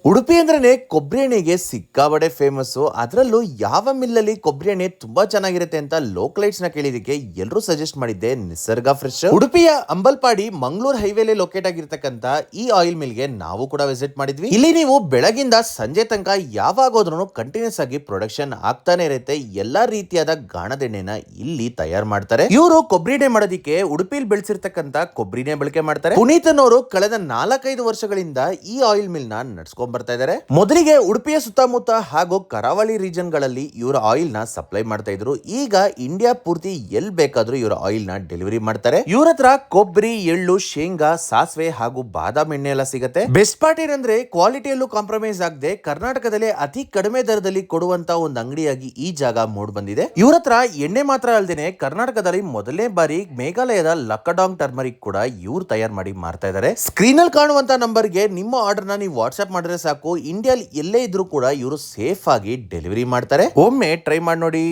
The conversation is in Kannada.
ಉಡುಪಿ ಅಂದ್ರೇನೆ ಕೊಬ್ಬರಿ ಎಣ್ಣೆಗೆ ಸಿಕ್ಕಾಬಡೆ ಫೇಮಸ್. ಅದರಲ್ಲೂ ಯಾವ ಮಿಲ್ಲಲ್ಲಿ ಕೊಬ್ಬರಿ ಎಣ್ಣೆ ತುಂಬಾ ಚೆನ್ನಾಗಿರುತ್ತೆ ಅಂತ ಲೋಕಲೈಟ್ಸ್ ನ ಕೇಳಿದಕ್ಕೆ ಎಲ್ಲರೂ ಸಜೆಸ್ಟ್ ಮಾಡಿದ್ದೆ ನಿಸರ್ಗ ಫ್ರೆಶ್. ಉಡುಪಿಯ ಅಂಬಲ್ಪಾಡಿ ಮಂಗಳೂರು ಹೈವೇಲಿ ಲೊಕೇಟ್ ಆಗಿರ್ತಕ್ಕಂತ ಈ ಆಯಿಲ್ ಮಿಲ್ ಗೆ ನಾವು ಕೂಡ ವಿಸಿಟ್ ಮಾಡಿದ್ವಿ. ಇಲ್ಲಿ ನೀವು ಬೆಳಗಿಂದ ಸಂಜೆ ತನಕ ಯಾವಾಗೋದ್ರೂ ಕಂಟಿನ್ಯೂಸ್ ಆಗಿ ಪ್ರೊಡಕ್ಷನ್ ಆಗ್ತಾನೆ ಇರುತ್ತೆ. ಎಲ್ಲಾ ರೀತಿಯಾದ ಗಾಣದೆಣ್ಣೆನ ಇಲ್ಲಿ ತಯಾರು ಮಾಡ್ತಾರೆ. ಇವರು ಕೊಬ್ಬರಿ ಎಣ್ಣೆ ಮಾಡೋದಿಕ್ಕೆ ಉಡುಪಿಲಿ ಬೆಳೆಸಿರ್ತಕ್ಕಂತ ಕೊಬ್ಬರಿನೇ ಬಳಕೆ ಮಾಡ್ತಾರೆ. ಪುನೀತನ್ ಅವರು ಕಳೆದ 4-5 ವರ್ಷಗಳಿಂದ ಈ ಆಯಿಲ್ ಮಿಲ್ ನ ನಡ್ಸ್ಕೊಂಡ್ ಬರ್ತಾ ಇದ್ದಾರೆ. ಮೊದಲಿಗೆ ಉಡುಪಿಯ ಸುತ್ತಮುತ್ತ ಹಾಗೂ ಕರಾವಳಿ ರೀಜನ್ ಗಳಲ್ಲಿ ಇವರ ಆಯಿಲ್ ನ ಸಪ್ಲೈ ಮಾಡ್ತಾ ಇದ್ರು. ಈಗ ಇಂಡಿಯಾ ಪೂರ್ತಿ ಎಲ್ ಬೇಕಾದ್ರೂ ಇವರ ಆಯಿಲ್ ನ ಡೆಲಿವರಿ ಮಾಡ್ತಾರೆ. ಇವ್ರ ಹತ್ರ ಕೊಬ್ಬರಿ, ಎಳ್ಳು, ಶೇಂಗಾ, ಸಾಸಿವೆ ಹಾಗೂ ಬಾದಾಮ್ ಎಣ್ಣೆ ಎಲ್ಲ ಸಿಗುತ್ತೆ. ಬೆಸ್ಟ್ ಪಾರ್ಟ್ ಏನಂದ್ರೆ ಕ್ವಾಲಿಟಿಯಲ್ಲೂ ಕಾಂಪ್ರಮೈಸ್ ಆಗದೆ ಕರ್ನಾಟಕದಲ್ಲಿ ಅತಿ ಕಡಿಮೆ ದರದಲ್ಲಿ ಕೊಡುವಂತ ಒಂದು ಅಂಗಡಿಯಾಗಿ ಈ ಜಾಗ ಮೂಡ್ ಬಂದಿದೆ. ಇವ್ರ ಹತ್ರ ಎಣ್ಣೆ ಮಾತ್ರ ಅಲ್ಲದೆ ಕರ್ನಾಟಕದಲ್ಲಿ ಮೊದಲನೇ ಬಾರಿ ಮೇಘಾಲಯದ ಲಕ್ಕಡಾಂಗ್ ಟರ್ಮರಿಕ್ ಕೂಡ ಇವ್ರು ತಯಾರು ಮಾಡಿ ಮಾರ್ತಾ ಇದ್ದಾರೆ. ಸ್ಕ್ರೀನ್ ಅಲ್ಲಿ ಕಾಣುವಂತ ನಂಬರ್ಗೆ ನಿಮ್ಮ ಆರ್ಡರ್ ನ ನೀವು ವಾಟ್ಸ್ಆಪ್ ಮಾಡಿದ್ರೆ ಸಾಕು, ಇಂಡಿಯಾಲ್ ಎಲ್ಲೇ ಇದ್ರೂ ಕೂಡ ಇವರು ಸೇಫ್ ಆಗಿ ಡೆಲಿವರಿ ಮಾಡ್ತಾರೆ. ಒಮ್ಮೆ ಟ್ರೈ ಮಾಡಿ ನೋಡಿ.